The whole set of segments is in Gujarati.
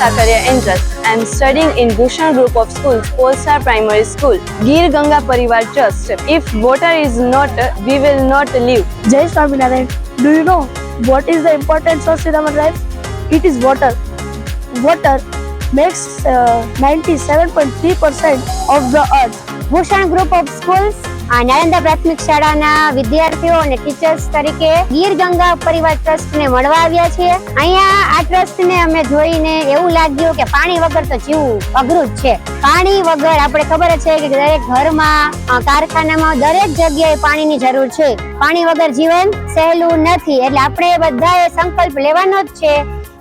Zakaria Angel. I am studying in Bhushan Group of Schools, Polsar Primary School, Gir Ganga Parivar Trust. If water is not, we will not live. Jai Swaminarayan. Do you know what is the important source in our life? It is water. Water makes 97.3% of the earth. Bhushan group of schools Nalanda પ્રાથમિક શાળાના વિદ્યાર્થીઓ અને ટીચર્સ તરીકે ગીર ગંગા પરિવાર ટ્રસ્ટને મળવા આવ્યા છીએ. અહીંયા આ ટ્રસ્ટને અમે જોઈને એવું લાગ્યું કે પાણી વગર તો જીવવું અઘરું જ છે. પાણી વગર આપણે ખબર જ છે કે દરેક ઘરમાં, કારખાનામાં, દરેક જગ્યાએ પાણીની જરૂર છે. પાણી વગર જીવન સહેલું નથી. એટલે આપણે બધાએ સંકલ્પ લેવાનો જ છે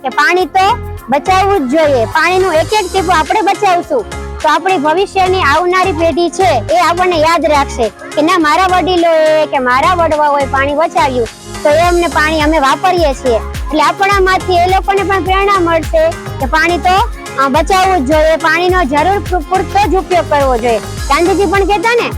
કે પાણી તો બચાવવું જ જોઈએ. પાણીનું એક એક ટીપું આપણે બચાવશું તો આપણી ભવિષ્યની આવનારી પેઢી છે એ આપણને યાદ રાખશે કે ના, મારા વડીલોએ કે મારા વડવાઓએ પાણી બચાવ્યું તો એ અમને પાણી અમે વાપરીએ છીએ. એટલે આપણામાંથી એ લોકોને પણ પ્રેરણા મળશે કે પાણી તો બચાવવું જ જોઈએ. પાણીનો જરૂર પૂરતો જ ઉપયોગ કરવો જોઈએ. ગાંધીજી પણ કહેતા ને,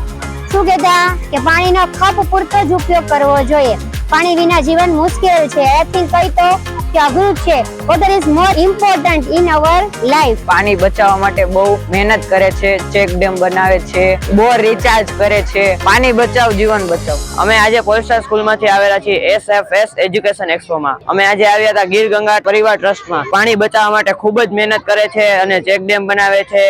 શું કહેતા કે પાણીનો ખપ પૂરતો જ ઉપયોગ કરવો જોઈએ. પાણી વિના જીવન મુશ્કેલ છે. આઈ થિંક કઈ તો કે અઘરું છે. Water is more important in our life. પાણી બચાવવા માટે બહુ મહેનત કરે છે, ચેક ડેમ બનાવે છે, બોર રિચાર્જ કરે છે. પાણી બચાવ જીવન બચાવ. અમે આજે પોલસ્ટાર સ્કૂલમાંથી આવેલા છીએ SFS એજ્યુકેશન એક્સપોમાં. અમે આજે આવ્યા હતા ગીર ગંગા પરિવાર ટ્રસ્ટમાં. પાણી બચાવવા માટે ખૂબ જ મહેનત કરે છે અને ચેક ડેમ બનાવે છે,